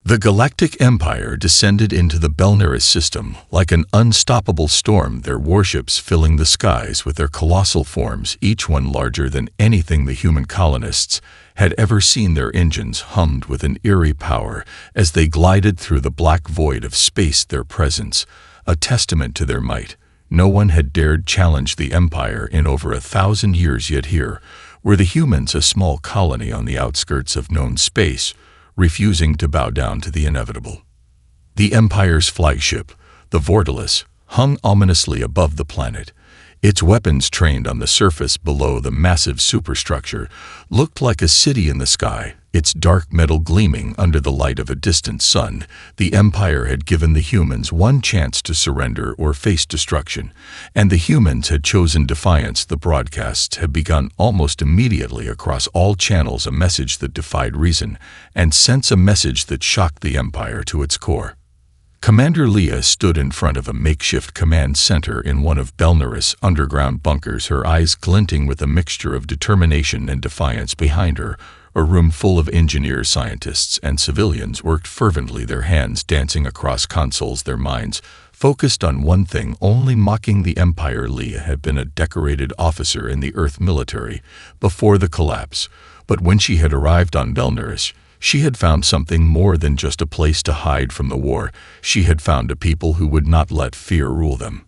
The Galactic Empire descended into the Belnaris system like an unstoppable storm, their warships filling the skies with their colossal forms, each one larger than anything the human colonists had ever seen. Their engines hummed with an eerie power as they glided through the black void of space, their presence a testament to their might. No one had dared challenge the Empire in over 1,000 years, yet here were the humans, a small colony on the outskirts of known space, refusing to bow down to the inevitable. The Empire's flagship, the Vortilis, hung ominously above the planet. Its weapons, trained on the surface below the massive superstructure, looked like a city in the sky, its dark metal gleaming under the light of a distant sun. The Empire had given the humans one chance to surrender or face destruction, and the humans had chosen defiance. The broadcasts had begun almost immediately across all channels, a message that defied reason and sense, a message that shocked the Empire to its core. Commander Leah stood in front of a makeshift command center in one of Belnaris' underground bunkers, her eyes glinting with a mixture of determination and defiance. Behind her, a room full of engineers, scientists, and civilians worked fervently, their hands dancing across consoles, their minds focused on one thing only: mocking the Empire. Leah had been a decorated officer in the Earth military before the collapse, but when she had arrived on Belnaris, she had found something more than just a place to hide from the war. She had found a people who would not let fear rule them.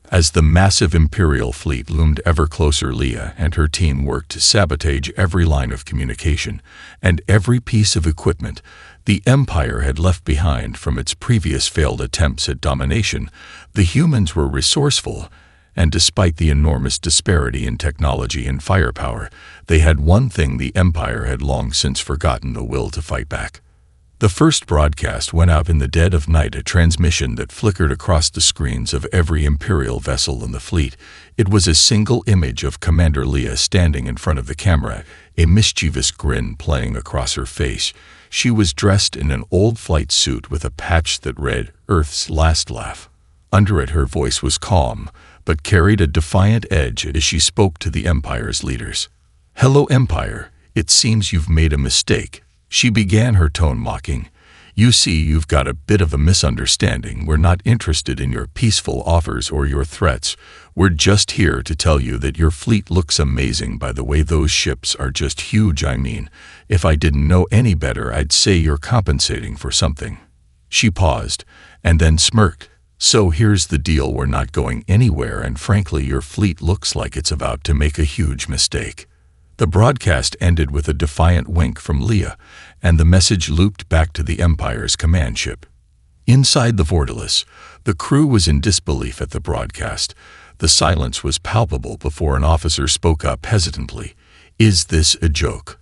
As the massive Imperial fleet loomed ever closer, Leah and her team worked to sabotage every line of communication and every piece of equipment the Empire had left behind from its previous failed attempts at domination. The humans were resourceful, and despite the enormous disparity in technology and firepower, they had one thing the Empire had long since forgotten: the will to fight back. The first broadcast went out in the dead of night, a transmission that flickered across the screens of every Imperial vessel in the fleet. It was a single image of Commander Leah standing in front of the camera, a mischievous grin playing across her face. She was dressed in an old flight suit with a patch that read, "Earth's Last Laugh." Under it, her voice was calm, but carried a defiant edge as she spoke to the Empire's leaders. "Hello, Empire. It seems you've made a mistake," she began, her tone mocking. "You see, you've got a bit of a misunderstanding. We're not interested in your peaceful offers or your threats. We're just here to tell you that your fleet looks amazing. By the way, those ships are just huge. I mean, if I didn't know any better, I'd say you're compensating for something." She paused and then smirked. "So here's the deal. We're not going anywhere, and frankly, your fleet looks like it's about to make a huge mistake." The broadcast ended with a defiant wink from Leah, and the message looped back to the Empire's command ship. Inside the Vortilis, the crew was in disbelief at the broadcast. The silence was palpable before an officer spoke up hesitantly. "Is this a joke?"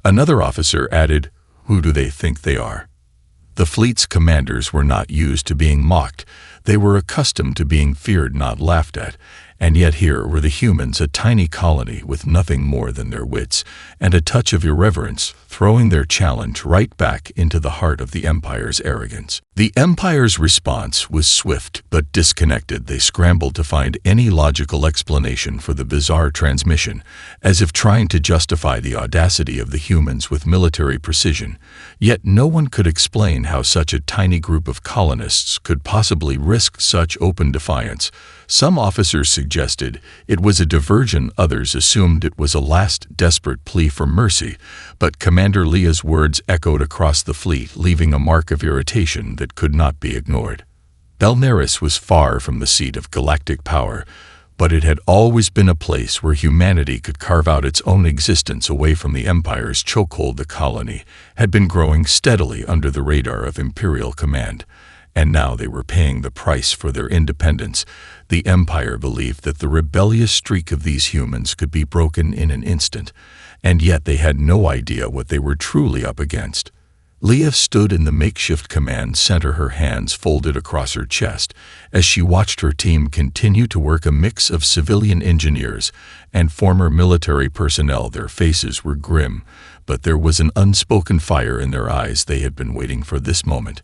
Another officer added, "Who do they think they are?" The fleet's commanders were not used to being mocked. They were accustomed to being feared, not laughed at. And yet here were the humans, a tiny colony with nothing more than their wits and a touch of irreverence, throwing their challenge right back into the heart of the Empire's arrogance. The Empire's response was swift but disconnected. They scrambled to find any logical explanation for the bizarre transmission, as if trying to justify the audacity of the humans with military precision. Yet no one could explain how such a tiny group of colonists could possibly risk such open defiance. Some officers suggested it was a diversion, others assumed it was a last desperate plea for mercy, but Commander Leah's words echoed across the fleet, leaving a mark of irritation that could not be ignored. Belnaris was far from the seat of galactic power, but it had always been a place where humanity could carve out its own existence away from the Empire's chokehold. The colony had been growing steadily under the radar of Imperial command, and now they were paying the price for their independence. The Empire believed that the rebellious streak of these humans could be broken in an instant, and yet they had no idea what they were truly up against. Leah stood in the makeshift command center, her hands folded across her chest, as she watched her team continue to work, a mix of civilian engineers and former military personnel. Their faces were grim, but there was an unspoken fire in their eyes. They had been waiting for this moment,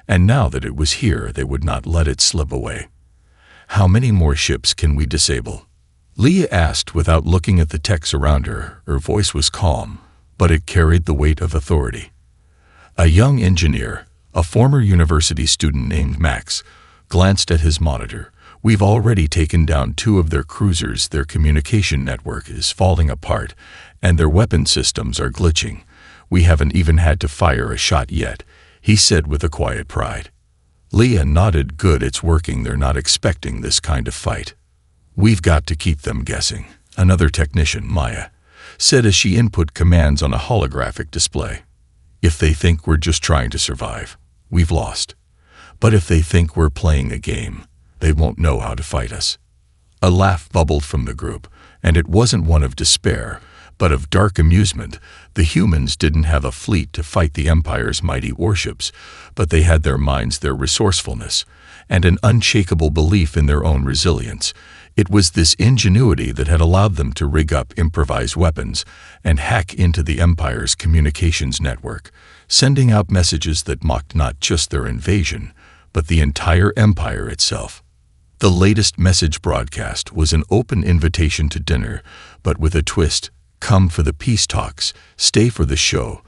and now that it was here, they would not let it slip away. "How many more ships can we disable?" Leah asked without looking at the techs around her. Her voice was calm, but it carried the weight of authority. A young engineer, A former university student named Max glanced at his monitor. "We've already taken down 2 of their cruisers. Their communication network is falling apart, and their weapon systems are glitching. We haven't even had to fire a shot yet," he said with a quiet pride. Leah nodded. "Good, it's working. They're not expecting this kind of fight. We've got to keep them guessing," another technician, Maya, said as she input commands on a holographic display. "If they think we're just trying to survive, we've lost. But if they think we're playing a game, they won't know how to fight us." A laugh bubbled from the group, and it wasn't one of despair, but of dark amusement. The humans didn't have a fleet to fight the Empire's mighty warships, but they had their minds, their resourcefulness, and an unshakable belief in their own resilience. It was this ingenuity that had allowed them to rig up improvised weapons and hack into the Empire's communications network, sending out messages that mocked not just their invasion, but the entire Empire itself. The latest message broadcast was an open invitation to dinner, but with a twist: "Come for the peace talks, stay for the show."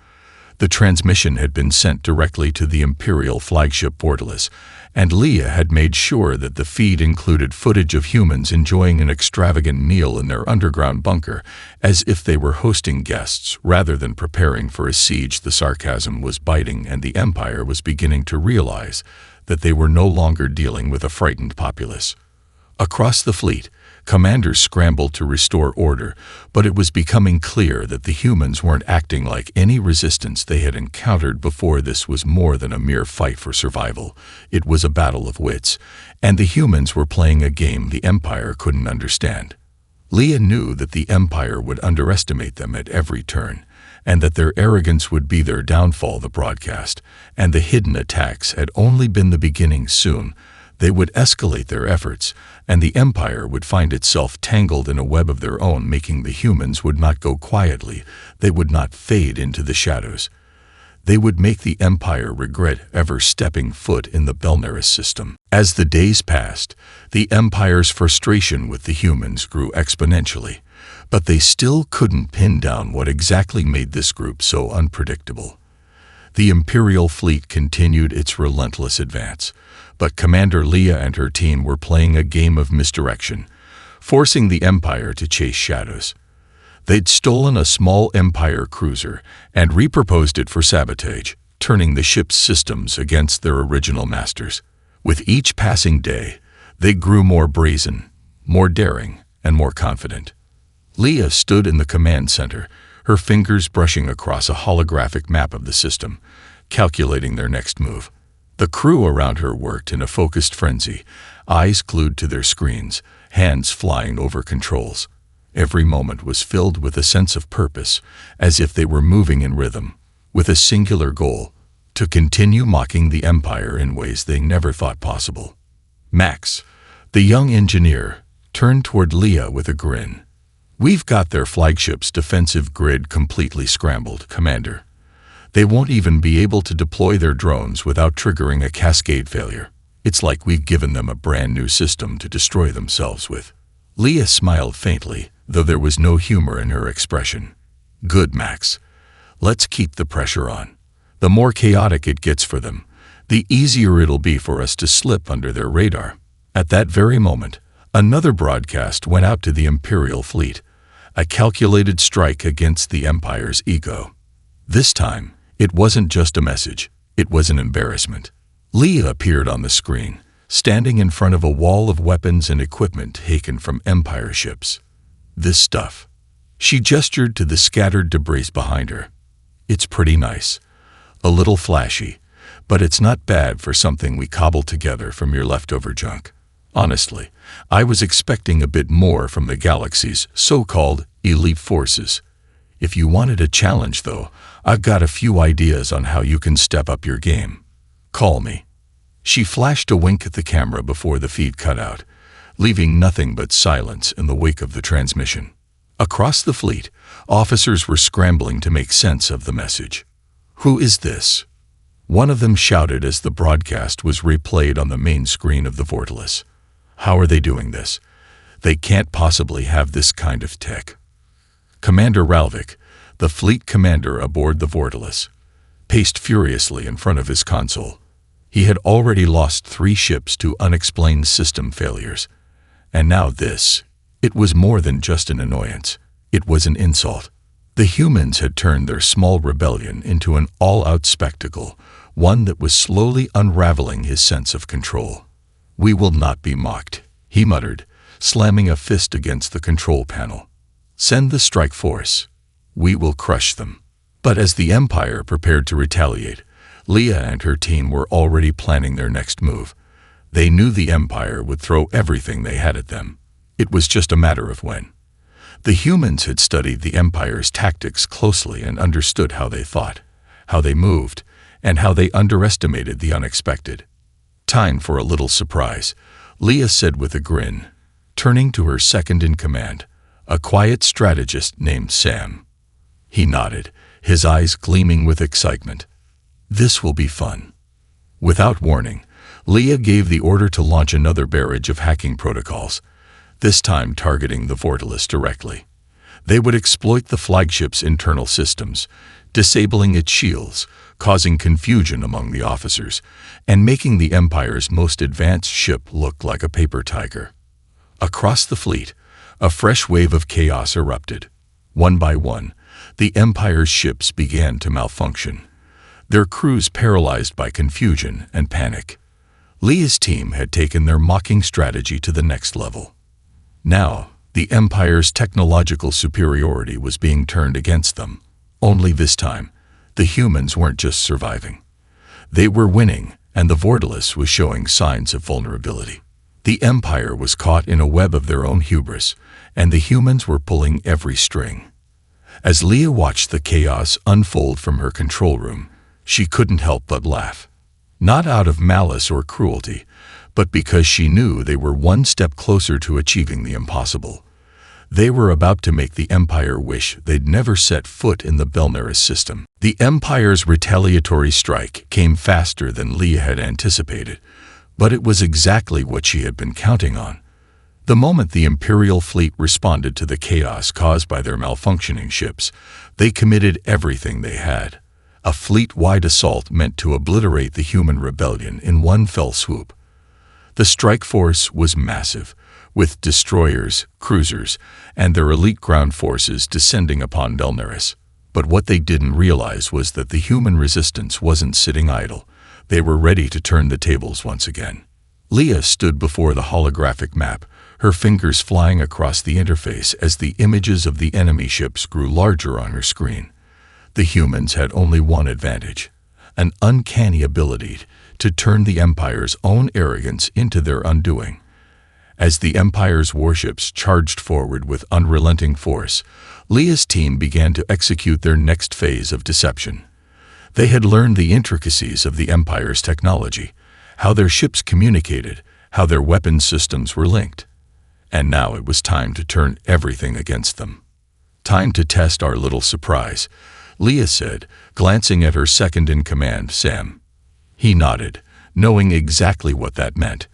The transmission had been sent directly to the Imperial flagship Borderless, and Leah had made sure that the feed included footage of humans enjoying an extravagant meal in their underground bunker, as if they were hosting guests rather than preparing for a siege. The sarcasm was biting, and the Empire was beginning to realize that they were no longer dealing with a frightened populace. Across the fleet, commanders scrambled to restore order, but it was becoming clear that the humans weren't acting like any resistance they had encountered before. This was more than a mere fight for survival. It was a battle of wits, and the humans were playing a game the Empire couldn't understand. Leah knew that the Empire would underestimate them at every turn, and that their arrogance would be their downfall. The broadcast and the hidden attacks had only been the beginning. Soon, they would escalate their efforts, and the Empire would find itself tangled in a web of their own. Making the humans would not go quietly. They would not fade into the shadows. They would make the Empire regret ever stepping foot in the Belnaris system. As the days passed, the Empire's frustration with the humans grew exponentially, but they still couldn't pin down what exactly made this group so unpredictable. The Imperial fleet continued its relentless advance, but Commander Leah and her team were playing a game of misdirection, forcing the Empire to chase shadows. They'd stolen a small Empire cruiser and repurposed it for sabotage, turning the ship's systems against their original masters. With each passing day, they grew more brazen, more daring, and more confident. Leah stood in the command center, her fingers brushing across a holographic map of the system, calculating their next move. The crew around her worked in a focused frenzy, eyes glued to their screens, hands flying over controls. Every moment was filled with a sense of purpose, as if they were moving in rhythm, with a singular goal: to continue mocking the Empire in ways they never thought possible. Max, the young engineer, turned toward Leah with a grin. "We've got their flagship's defensive grid completely scrambled, Commander. They won't even be able to deploy their drones without triggering a cascade failure. It's like we've given them a brand new system to destroy themselves with." Leah smiled faintly, though there was no humor in her expression. "Good, Max. Let's keep the pressure on. The more chaotic it gets for them, the easier it'll be for us to slip under their radar." At that very moment, another broadcast went out to the Imperial fleet, a calculated strike against the Empire's ego. This time, it wasn't just a message, it was an embarrassment. Leah appeared on the screen, standing in front of a wall of weapons and equipment taken from Empire ships. "This stuff." She gestured to the scattered debris behind her. "It's pretty nice. A little flashy, but it's not bad for something we cobbled together from your leftover junk. Honestly, I was expecting a bit more from the galaxy's so-called elite forces. If you wanted a challenge, though, I've got a few ideas on how you can step up your game. Call me." She flashed a wink at the camera before the feed cut out, leaving nothing but silence in the wake of the transmission. Across the fleet, officers were scrambling to make sense of the message. "Who is this?" one of them shouted as the broadcast was replayed on the main screen of the Vortelis. "How are they doing this? They can't possibly have this kind of tech." Commander Ralvik, the fleet commander aboard the Vortelis, paced furiously in front of his console. He had already lost 3 ships to unexplained system failures. And now this. It was more than just an annoyance. It was an insult. The humans had turned their small rebellion into an all-out spectacle, one that was slowly unraveling his sense of control. "We will not be mocked," he muttered, slamming a fist against the control panel. "Send the strike force. We will crush them." But as the Empire prepared to retaliate, Leah and her team were already planning their next move. They knew the Empire would throw everything they had at them. It was just a matter of when. The humans had studied the Empire's tactics closely and understood how they thought, how they moved, and how they underestimated the unexpected. "Time for a little surprise," Leah said with a grin, turning to her second-in-command, a quiet strategist named Sam. He nodded, his eyes gleaming with excitement. "This will be fun." Without warning, Leah gave the order to launch another barrage of hacking protocols, this time targeting the Vortilis directly. They would exploit the flagship's internal systems, disabling its shields, causing confusion among the officers, and making the Empire's most advanced ship look like a paper tiger. Across the fleet, a fresh wave of chaos erupted. One by one, the Empire's ships began to malfunction, their crews paralyzed by confusion and panic. Leah's team had taken their mocking strategy to the next level. Now, the Empire's technological superiority was being turned against them. Only this time, the humans weren't just surviving. They were winning, and the Vortilis was showing signs of vulnerability. The Empire was caught in a web of their own hubris, and the humans were pulling every string. As Leah watched the chaos unfold from her control room, she couldn't help but laugh. Not out of malice or cruelty, but because she knew they were one step closer to achieving the impossible. They were about to make the Empire wish they'd never set foot in the Belneris system. The Empire's retaliatory strike came faster than Leah had anticipated, but it was exactly what she had been counting on. The moment the Imperial fleet responded to the chaos caused by their malfunctioning ships, they committed everything they had. A fleet-wide assault meant to obliterate the human rebellion in one fell swoop. The strike force was massive, with destroyers, cruisers, and their elite ground forces descending upon Belneris. But what they didn't realize was that the human resistance wasn't sitting idle. They were ready to turn the tables once again. Leah stood before the holographic map, her fingers flying across the interface as the images of the enemy ships grew larger on her screen. The humans had only one advantage, an uncanny ability to turn the Empire's own arrogance into their undoing. As the Empire's warships charged forward with unrelenting force, Leah's team began to execute their next phase of deception. They had learned the intricacies of the Empire's technology, how their ships communicated, how their weapon systems were linked. And now it was time to turn everything against them. "Time to test our little surprise," Leah said, glancing at her second-in-command, Sam. He nodded, knowing exactly what that meant.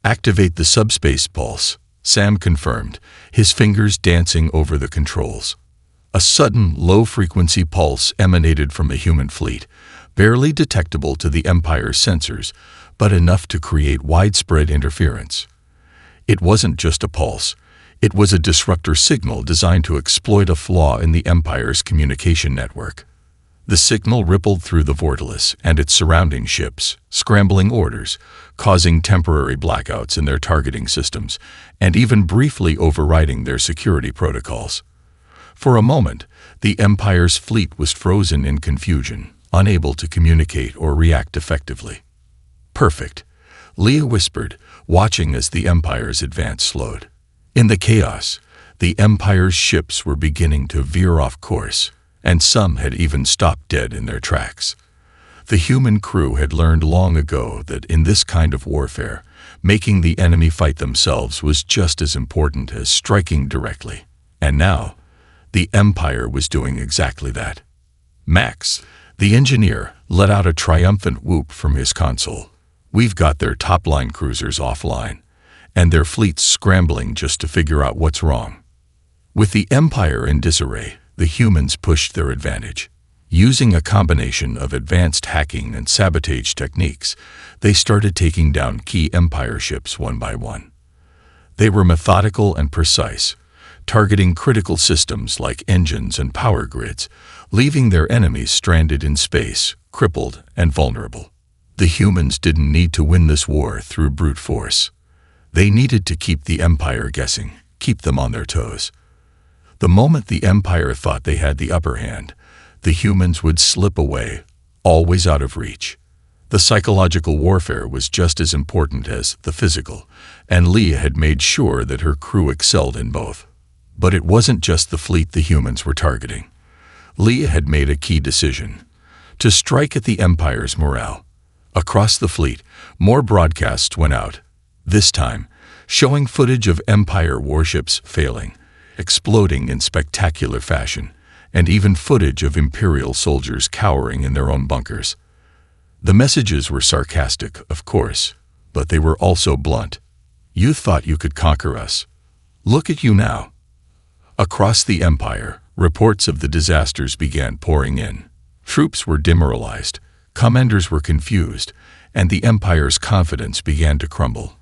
"Activate the subspace pulse," Sam confirmed, his fingers dancing over the controls. A sudden, low-frequency pulse emanated from the human fleet, barely detectable to the Empire's sensors, but enough to create widespread interference. It wasn't just a pulse. It was a disruptor signal designed to exploit a flaw in the Empire's communication network. The signal rippled through the Vortilis and its surrounding ships, scrambling orders, causing temporary blackouts in their targeting systems, and even briefly overriding their security protocols. For a moment, the Empire's fleet was frozen in confusion, unable to communicate or react effectively. "Perfect," Leah whispered, watching as the Empire's advance slowed. In the chaos, the Empire's ships were beginning to veer off course, and some had even stopped dead in their tracks. The human crew had learned long ago that in this kind of warfare, making the enemy fight themselves was just as important as striking directly. And now, the Empire was doing exactly that. Max, the engineer, let out a triumphant whoop from his console. "We've got their top-line cruisers offline, and their fleets scrambling just to figure out what's wrong." With the Empire in disarray, the humans pushed their advantage. Using a combination of advanced hacking and sabotage techniques, they started taking down key Empire ships one by one. They were methodical and precise, targeting critical systems like engines and power grids, leaving their enemies stranded in space, crippled and vulnerable. The humans didn't need to win this war through brute force. They needed to keep the Empire guessing, keep them on their toes. The moment the Empire thought they had the upper hand, the humans would slip away, always out of reach. The psychological warfare was just as important as the physical, and Leia had made sure that her crew excelled in both. But it wasn't just the fleet the humans were targeting. Leia had made a key decision: to strike at the Empire's morale. Across the fleet, more broadcasts went out, this time showing footage of Empire warships failing, exploding in spectacular fashion, and even footage of Imperial soldiers cowering in their own bunkers. The messages were sarcastic, of course, but they were also blunt. You thought you could conquer us. Look at you now. Across the Empire, reports of the disasters began pouring in. Troops were demoralized, commanders were confused, and the Empire's confidence began to crumble.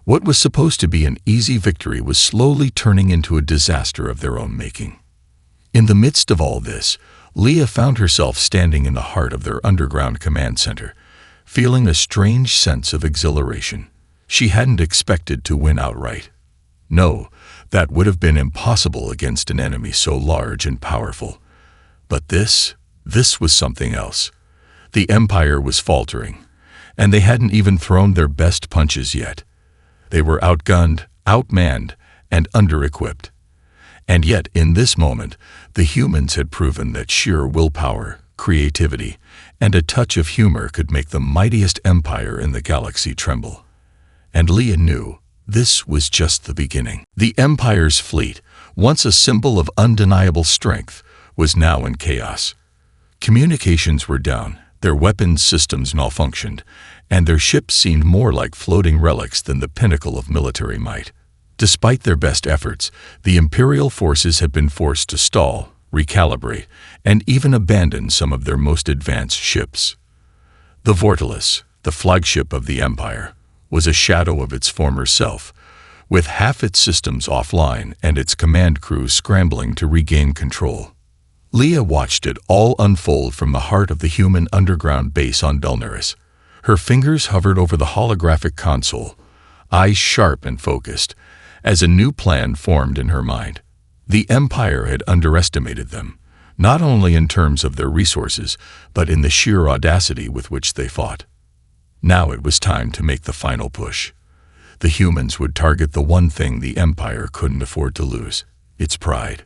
What was supposed to be an easy victory was slowly turning into a disaster of their own making. In the midst of all this, Leia found herself standing in the heart of their underground command center, feeling a strange sense of exhilaration. She hadn't expected to win outright. No, that would have been impossible against an enemy so large and powerful. But this was something else. The Empire was faltering, and they hadn't even thrown their best punches yet. They were outgunned, outmanned, and under-equipped. And yet, in this moment, the humans had proven that sheer willpower, creativity, and a touch of humor could make the mightiest empire in the galaxy tremble. And Leia knew this was just the beginning. The Empire's fleet, once a symbol of undeniable strength, was now in chaos. Communications were down, their weapons systems malfunctioned, and their ships seemed more like floating relics than the pinnacle of military might. Despite their best efforts, the Imperial forces had been forced to stall, recalibrate, and even abandon some of their most advanced ships. The Vortilis, the flagship of the Empire, was a shadow of its former self, with half its systems offline and its command crew scrambling to regain control. Leia watched it all unfold from the heart of the human underground base on Belneris. Her fingers hovered over the holographic console, eyes sharp and focused, as a new plan formed in her mind. The Empire had underestimated them, not only in terms of their resources, but in the sheer audacity with which they fought. Now it was time to make the final push. The humans would target the one thing the Empire couldn't afford to lose: its pride.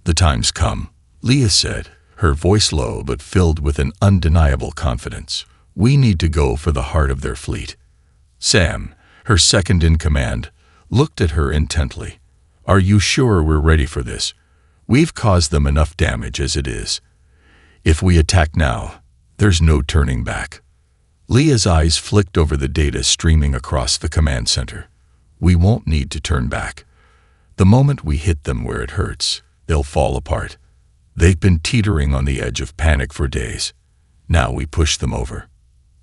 "The time's come," Leia said, her voice low but filled with an undeniable confidence. "We need to go for the heart of their fleet." Sam, her second in command, looked at her intently. "Are you sure we're ready for this? We've caused them enough damage as it is. If we attack now, there's no turning back." Leia's eyes flicked over the data streaming across the command center. "We won't need to turn back. The moment we hit them where it hurts, they'll fall apart. They've been teetering on the edge of panic for days. Now we push them over."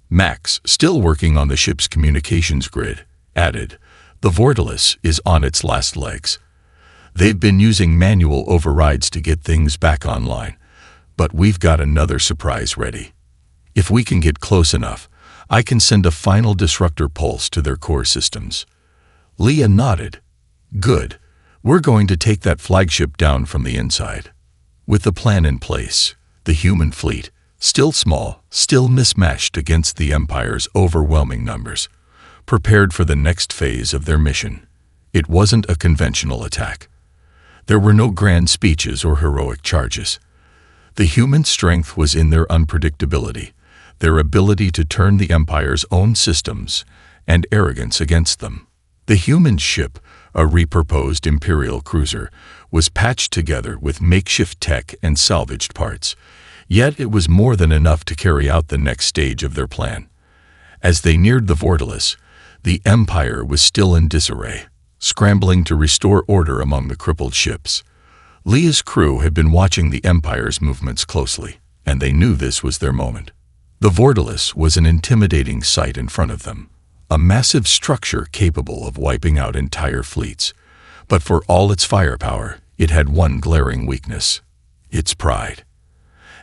Max, still working on the ship's communications grid, added, "The Vortilis is on its last legs. They've been using manual overrides to get things back online, but we've got another surprise ready. If we can get close enough, I can send a final disruptor pulse to their core systems." Leia nodded. "Good. We're going to take that flagship down from the inside." With the plan in place, the human fleet, still small, still mismatched against the Empire's overwhelming numbers, prepared for the next phase of their mission. It wasn't a conventional attack. There were no grand speeches or heroic charges. The human strength was in their unpredictability, their ability to turn the Empire's own systems, and arrogance against them. The human ship, a repurposed Imperial cruiser, was patched together with makeshift tech and salvaged parts, yet it was more than enough to carry out the next stage of their plan. As they neared the Vortilis, the Empire was still in disarray, scrambling to restore order among the crippled ships. Leia's crew had been watching the Empire's movements closely, and they knew this was their moment. The Vortilis was an intimidating sight in front of them, a massive structure capable of wiping out entire fleets. But for all its firepower, it had one glaring weakness: its pride.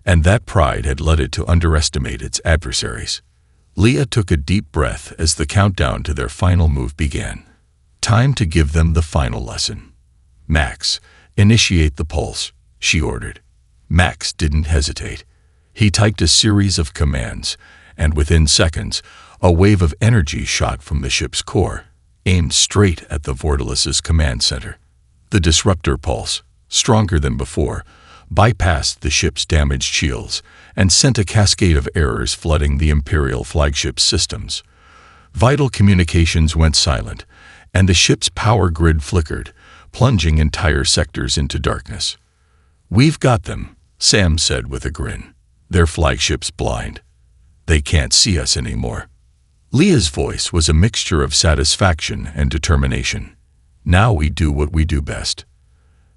And that pride had led it to underestimate its adversaries. Leah took a deep breath as the countdown to their final move began. Time to give them the final lesson. "Max, initiate the pulse," she ordered. Max didn't hesitate. He typed a series of commands, and within seconds, a wave of energy shot from the ship's core, aimed straight at the Vortilis's command center. The disruptor pulse, stronger than before, bypassed the ship's damaged shields and sent a cascade of errors flooding the Imperial flagship's systems. Vital communications went silent, and the ship's power grid flickered, plunging entire sectors into darkness. "We've got them," Sam said with a grin. "Their flagship's blind. They can't see us anymore." Leah's voice was a mixture of satisfaction and determination. "Now we do what we do best."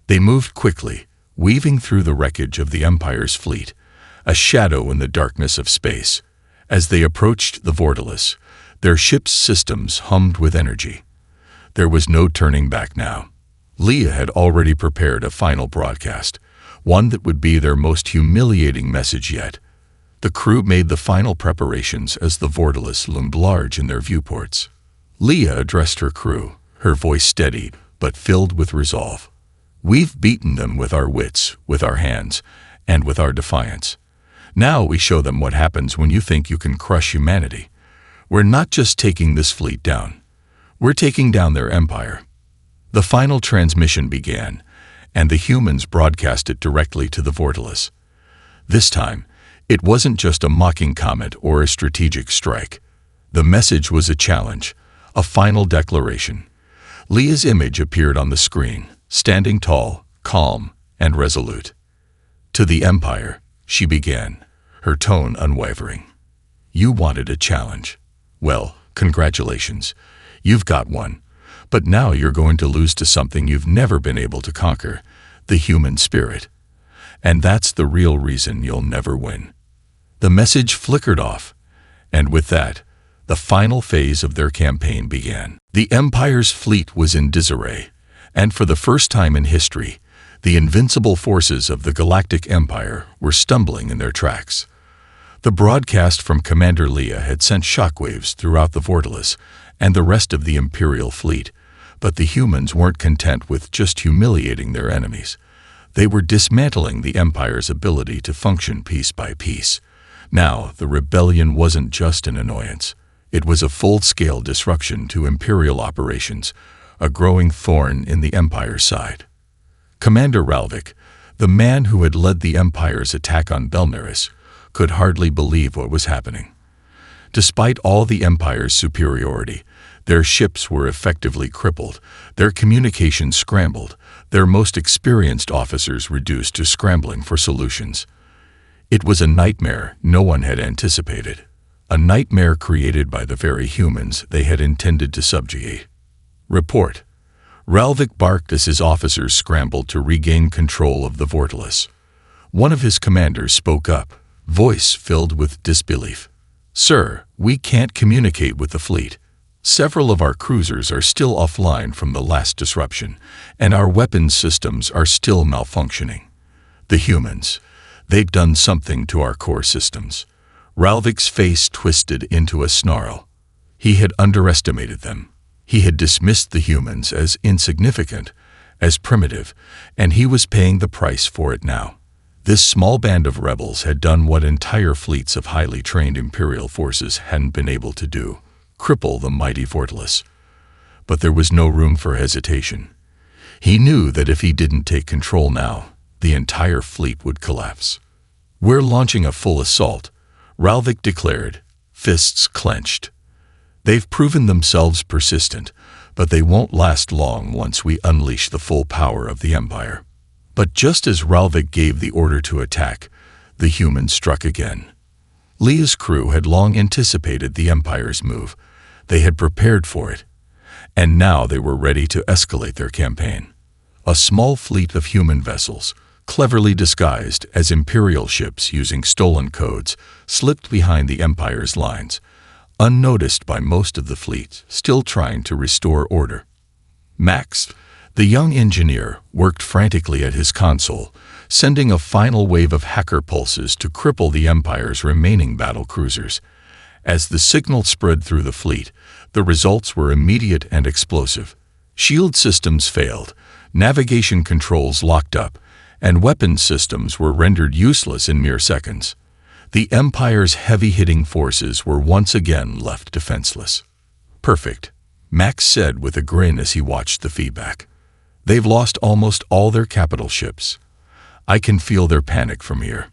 They moved quickly, weaving through the wreckage of the Empire's fleet, a shadow in the darkness of space. As they approached the Vortilis, their ship's systems hummed with energy. There was no turning back now. Leah had already prepared a final broadcast, one that would be their most humiliating message yet. The crew made the final preparations as the Vortilis loomed large in their viewports. Leah addressed her crew, her voice steady but filled with resolve. "We've beaten them with our wits, with our hands, and with our defiance. Now we show them what happens when you think you can crush humanity. We're not just taking this fleet down. We're taking down their empire." The final transmission began, and the humans broadcast it directly to the Vortilis. This time, it wasn't just a mocking comment or a strategic strike. The message was a challenge, a final declaration. Leah's image appeared on the screen, standing tall, calm, and resolute. "To the Empire," she began, her tone unwavering. "You wanted a challenge. Well, congratulations. You've got one. But now you're going to lose to something you've never been able to conquer, the human spirit. And that's the real reason you'll never win." The message flickered off, and with that, the final phase of their campaign began. The Empire's fleet was in disarray, and for the first time in history, the invincible forces of the Galactic Empire were stumbling in their tracks. The broadcast from Commander Leah had sent shockwaves throughout the Vortilis and the rest of the Imperial fleet, but the humans weren't content with just humiliating their enemies. They were dismantling the Empire's ability to function piece by piece. Now, the rebellion wasn't just an annoyance. It was a full-scale disruption to Imperial operations, a growing thorn in the Empire's side. Commander Ralvik, the man who had led the Empire's attack on Belneris, could hardly believe what was happening. Despite all the Empire's superiority, their ships were effectively crippled, their communications scrambled, their most experienced officers reduced to scrambling for solutions. It was a nightmare no one had anticipated, a nightmare created by the very humans they had intended to subjugate. "Report." Ralvik barked as his officers scrambled to regain control of the Vortilis. One of his commanders spoke up, voice filled with disbelief. "Sir, we can't communicate with the fleet. Several of our cruisers are still offline from the last disruption, and our weapons systems are still malfunctioning. The humans, they've done something to our core systems." Ralvik's face twisted into a snarl. He had underestimated them. He had dismissed the humans as insignificant, as primitive, and he was paying the price for it now. This small band of rebels had done what entire fleets of highly trained Imperial forces hadn't been able to do: cripple the mighty Vortilis. But there was no room for hesitation. He knew that if he didn't take control now, the entire fleet would collapse. "We're launching a full assault," Ralvik declared, fists clenched. "They've proven themselves persistent, but they won't last long once we unleash the full power of the Empire." But just as Ralvik gave the order to attack, the humans struck again. Leah's crew had long anticipated the Empire's move. They had prepared for it, and now they were ready to escalate their campaign. A small fleet of human vessels, cleverly disguised as Imperial ships using stolen codes, slipped behind the Empire's lines, unnoticed by most of the fleet, still trying to restore order. Max, the young engineer, worked frantically at his console, sending a final wave of hacker pulses to cripple the Empire's remaining battle cruisers. As the signal spread through the fleet, the results were immediate and explosive. Shield systems failed, navigation controls locked up, and weapons systems were rendered useless in mere seconds. The Empire's heavy-hitting forces were once again left defenseless. "Perfect," Max said with a grin as he watched the feedback. "They've lost almost all their capital ships. I can feel their panic from here."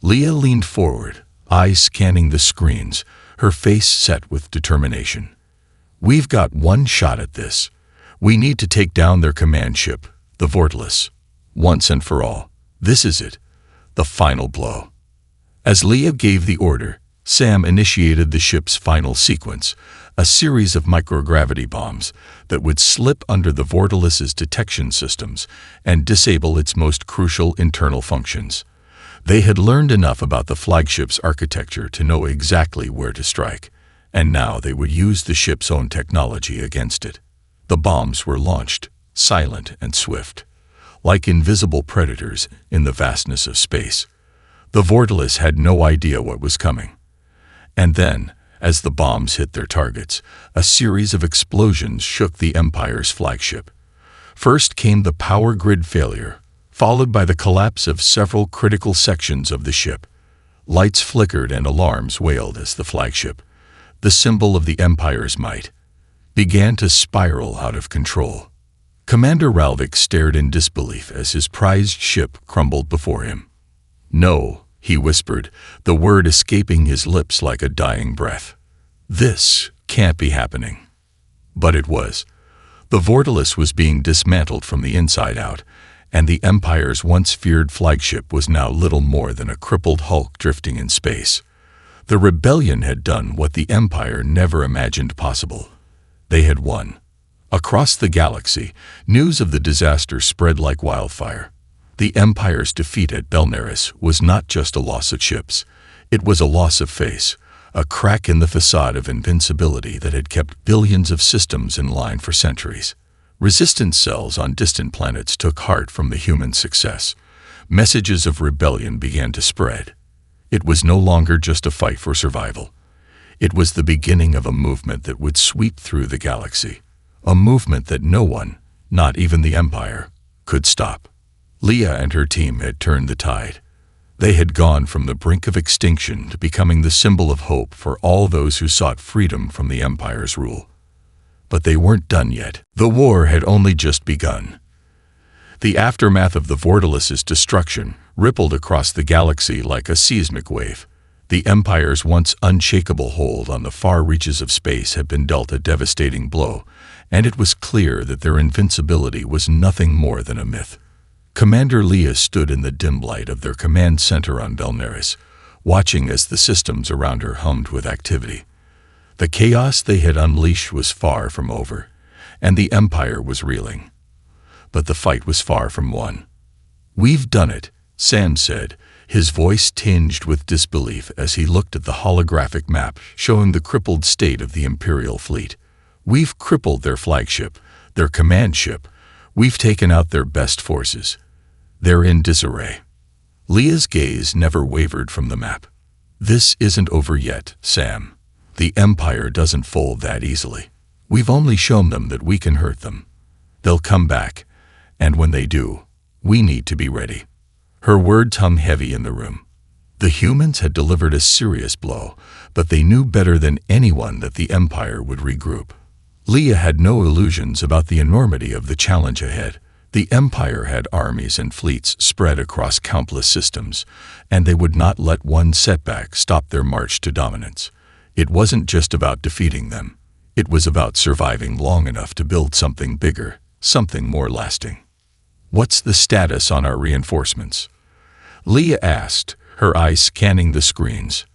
Leah leaned forward, eyes scanning the screens, her face set with determination. "We've got one shot at this. We need to take down their command ship, the Vortilis. Once and for all. This is it. The final blow." As Leah gave the order, Sam initiated the ship's final sequence, a series of microgravity bombs that would slip under the Vortilis's detection systems and disable its most crucial internal functions. They had learned enough about the flagship's architecture to know exactly where to strike, and now they would use the ship's own technology against it. The bombs were launched, silent and swift, like invisible predators in the vastness of space. The Vortilis had no idea what was coming. And then, as the bombs hit their targets, a series of explosions shook the Empire's flagship. First came the power grid failure, followed by the collapse of several critical sections of the ship. Lights flickered and alarms wailed as the flagship, the symbol of the Empire's might, began to spiral out of control. Commander Ralvik stared in disbelief as his prized ship crumbled before him. "No," he whispered, the word escaping his lips like a dying breath. "This can't be happening." But it was. The Vortilis was being dismantled from the inside out, and the Empire's once feared flagship was now little more than a crippled hulk drifting in space. The rebellion had done what the Empire never imagined possible. They had won. Across the galaxy, news of the disaster spread like wildfire. The Empire's defeat at Belneris was not just a loss of ships. It was a loss of face, a crack in the facade of invincibility that had kept billions of systems in line for centuries. Resistance cells on distant planets took heart from the human success. Messages of rebellion began to spread. It was no longer just a fight for survival. It was the beginning of a movement that would sweep through the galaxy. A movement that no one, not even the Empire, could stop. Leah and her team had turned the tide. They had gone from the brink of extinction to becoming the symbol of hope for all those who sought freedom from the Empire's rule. But they weren't done yet. The war had only just begun. The aftermath of the Vortilis's destruction rippled across the galaxy like a seismic wave. The Empire's once unshakable hold on the far reaches of space had been dealt a devastating blow, and it was clear that their invincibility was nothing more than a myth. Commander Leah stood in the dim light of their command center on Belneris, watching as the systems around her hummed with activity. The chaos they had unleashed was far from over, and the Empire was reeling. But the fight was far from won. "We've done it," Sam said, his voice tinged with disbelief as he looked at the holographic map showing the crippled state of the Imperial fleet. "We've crippled their flagship, their command ship. We've taken out their best forces. They're in disarray." Leah's gaze never wavered from the map. "This isn't over yet, Sam. The Empire doesn't fold that easily. We've only shown them that we can hurt them. They'll come back, and when they do, we need to be ready." Her words hung heavy in the room. The humans had delivered a serious blow, but they knew better than anyone that the Empire would regroup. Leah had no illusions about the enormity of the challenge ahead. The Empire had armies and fleets spread across countless systems, and they would not let one setback stop their march to dominance. It wasn't just about defeating them. It was about surviving long enough to build something bigger, something more lasting. "What's the status on our reinforcements?" Leah asked, her eyes scanning the screens.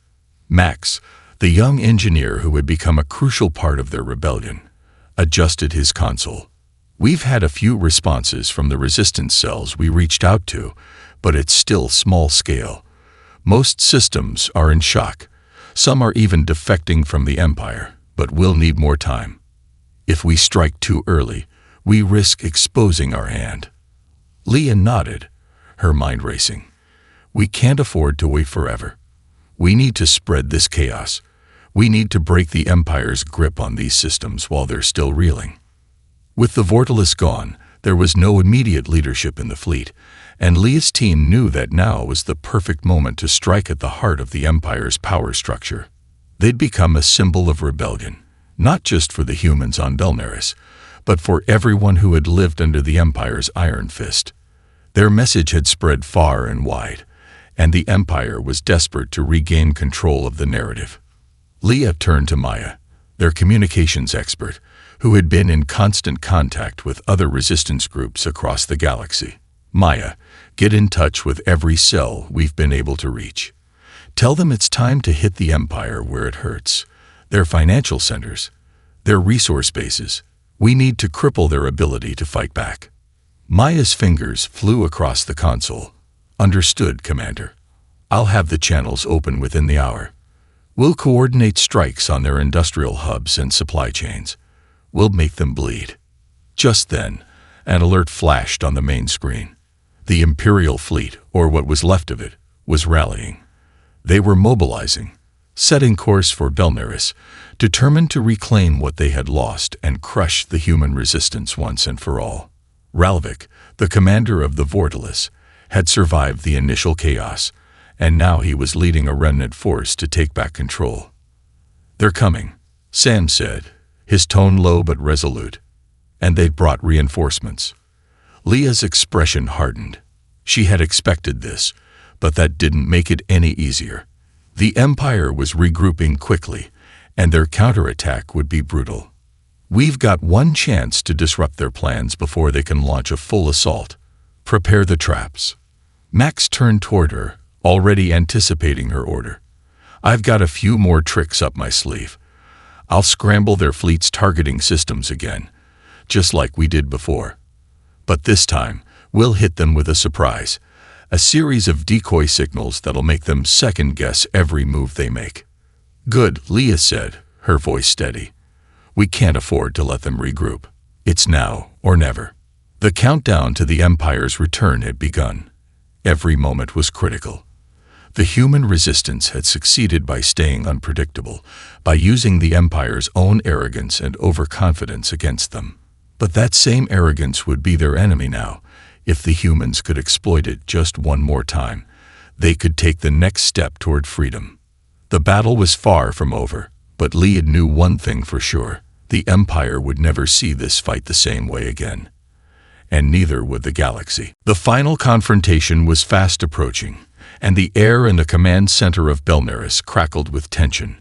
Max, the young engineer who had become a crucial part of their rebellion, adjusted his console. We've had a few responses from the resistance cells we reached out to, but it's still small scale. Most systems are in shock. Some are even defecting from the Empire, but we'll need more time. If we strike too early, we risk exposing our hand." Leah nodded, her mind racing. "We can't afford to wait forever. We need to spread this chaos. We need to break the Empire's grip on these systems while they're still reeling." With the Vortilis gone, there was no immediate leadership in the fleet, and Leah's team knew that now was the perfect moment to strike at the heart of the Empire's power structure. They'd become a symbol of rebellion, not just for the humans on Belneris, but for everyone who had lived under the Empire's iron fist. Their message had spread far and wide, and the Empire was desperate to regain control of the narrative. Leah turned to Maya, their communications expert, who had been in constant contact with other resistance groups across the galaxy. "Maya, get in touch with every cell we've been able to reach. Tell them it's time to hit the Empire where it hurts. Their financial centers, their resource bases. We need to cripple their ability to fight back." Maya's fingers flew across the console. "Understood, Commander. I'll have the channels open within the hour. We'll coordinate strikes on their industrial hubs and supply chains. We'll make them bleed." Just then, an alert flashed on the main screen. The Imperial fleet, or what was left of it, was rallying. They were mobilizing, setting course for Belneris, determined to reclaim what they had lost and crush the human resistance once and for all. Ralvik, the commander of the Vortilis, had survived the initial chaos, and now he was leading a remnant force to take back control. "They're coming," Sam said, his tone low but resolute. "And they'd brought reinforcements." Leah's expression hardened. She had expected this, but that didn't make it any easier. The Empire was regrouping quickly, and their counterattack would be brutal. "We've got one chance to disrupt their plans before they can launch a full assault. Prepare the traps." Max turned toward her, already anticipating her order. "I've got a few more tricks up my sleeve. I'll scramble their fleet's targeting systems again, just like we did before. But this time, we'll hit them with a surprise, a series of decoy signals that'll make them second-guess every move they make." "Good," Leah said, her voice steady. "We can't afford to let them regroup. It's now or never." The countdown to the Empire's return had begun. Every moment was critical. The human resistance had succeeded by staying unpredictable, by using the Empire's own arrogance and overconfidence against them. But that same arrogance would be their enemy now. If the humans could exploit it just one more time, they could take the next step toward freedom. The battle was far from over, but Leah knew one thing for sure: the Empire would never see this fight the same way again. And neither would the galaxy. The final confrontation was fast approaching, and the air in the command center of Belneris crackled with tension.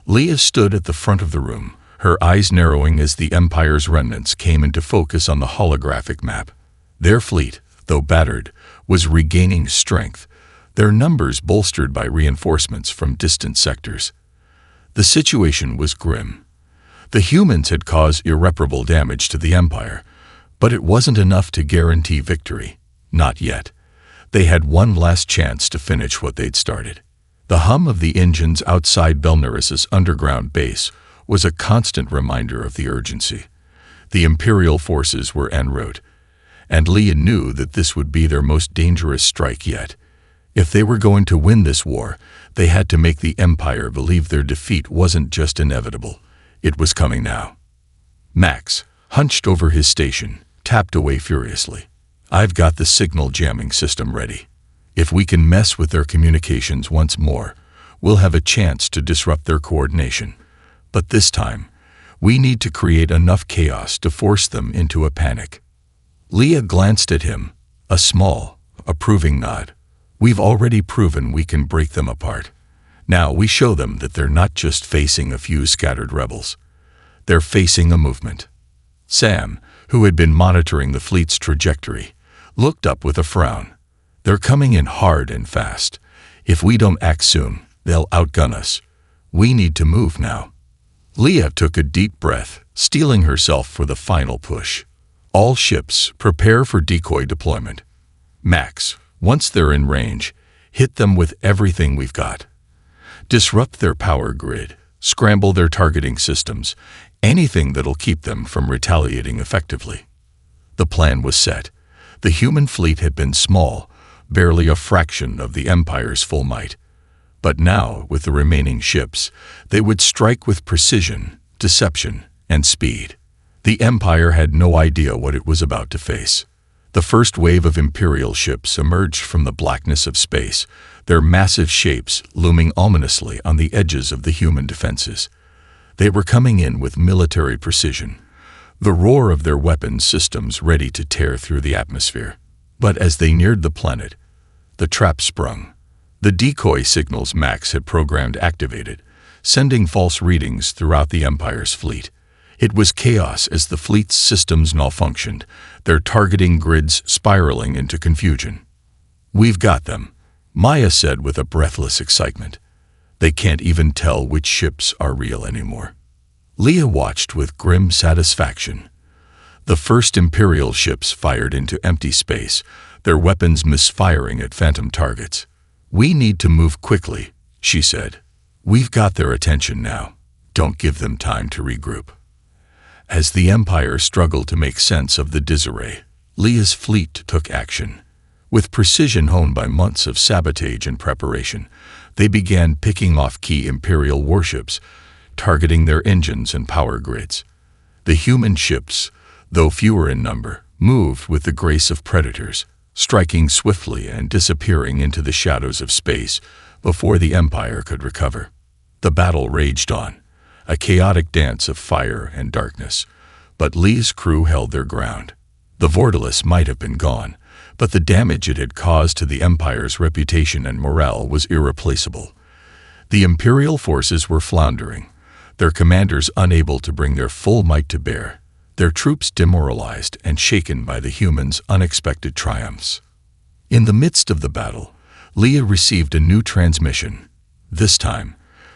Leah stood at the front of the room, her eyes narrowing as the Empire's remnants came into focus on the holographic map. Their fleet, though battered, was regaining strength, their numbers bolstered by reinforcements from distant sectors. The situation was grim. The humans had caused irreparable damage to the Empire, but it wasn't enough to guarantee victory. Not yet. They had one last chance to finish what they'd started. The hum of the engines outside Belneris's underground base was a constant reminder of the urgency. The Imperial forces were en route, and Leah knew that this would be their most dangerous strike yet. If they were going to win this war, they had to make the Empire believe their defeat wasn't just inevitable. It was coming now. Max, hunched over his station, tapped away furiously. "I've got the signal jamming system ready. If we can mess with their communications once more, we'll have a chance to disrupt their coordination. But this time, we need to create enough chaos to force them into a panic." Leah glanced at him, a small, approving nod. "We've already proven we can break them apart. Now we show them that they're not just facing a few scattered rebels. They're facing a movement." Sam, who had been monitoring the fleet's trajectory, looked up with a frown. "They're coming in hard and fast. If we don't act soon, they'll outgun us. We need to move now." Leah took a deep breath, steeling herself for the final push. All ships, prepare for decoy deployment. Max, once they're in range, hit them with everything we've got. Disrupt their power grid, scramble their targeting systems, anything that'll keep them from retaliating effectively. The plan was set. The human fleet had been small, barely a fraction of the Empire's full might. But now, with the remaining ships, they would strike with precision, deception, and speed. The Empire had no idea what it was about to face. The first wave of Imperial ships emerged from the blackness of space, their massive shapes looming ominously on the edges of the human defenses. They were coming in with military precision, the roar of their weapons systems ready to tear through the atmosphere. But as they neared the planet, the trap sprung. The decoy signals Max had programmed activated, sending false readings throughout the Empire's fleet. It was chaos as the fleet's systems malfunctioned, their targeting grids spiraling into confusion. "We've got them," Maya said with a breathless excitement. "They can't even tell which ships are real anymore." Leah watched with grim satisfaction. The first Imperial ships fired into empty space, their weapons misfiring at phantom targets. "We need to move quickly," she said. "We've got their attention now. Don't give them time to regroup." As the Empire struggled to make sense of the disarray, Leah's fleet took action. With precision honed by months of sabotage and preparation, they began picking off key Imperial warships, targeting their engines and power grids. The human ships, though fewer in number, moved with the grace of predators, striking swiftly and disappearing into the shadows of space before the Empire could recover. The battle raged on, a chaotic dance of fire and darkness, but Lee's crew held their ground. The Vortalis might have been gone, but the damage it had caused to the Empire's reputation and morale was irreplaceable. The Imperial forces were floundering, their commanders unable to bring their full might to bear, their troops demoralized and shaken by the humans' unexpected triumphs. In the midst of the battle, Leah received a new transmission, this time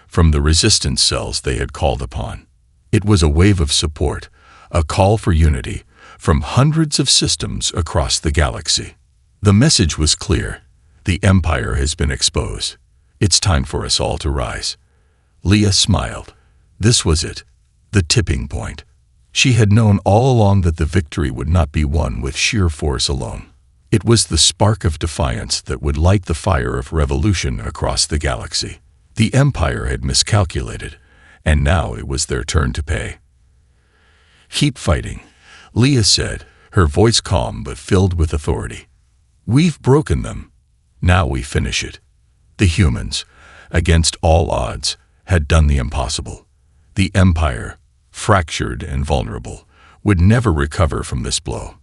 from the resistance cells they had called upon. It was a wave of support, a call for unity, from hundreds of systems across the galaxy. The message was clear. The Empire has been exposed. It's time for us all to rise. Leah smiled. This was it, the tipping point. She had known all along that the victory would not be won with sheer force alone. It was the spark of defiance that would light the fire of revolution across the galaxy. The Empire had miscalculated, and now it was their turn to pay. "Keep fighting," Leah said, her voice calm but filled with authority. "We've broken them. Now we finish it." The humans, against all odds, had done the impossible. The Empire, fractured and vulnerable, would never recover from this blow.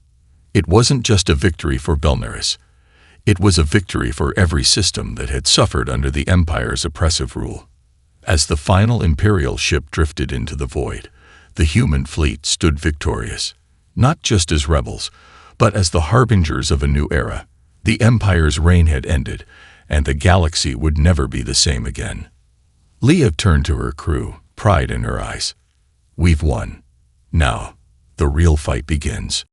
It wasn't just a victory for Belnaris. It was a victory for every system that had suffered under the Empire's oppressive rule. As the final Imperial ship drifted into the void, the human fleet stood victorious, not just as rebels, but as the harbingers of a new era. The Empire's reign had ended, and the galaxy would never be the same again. Leah turned to her crew, pride in her eyes. "We've won. Now, the real fight begins."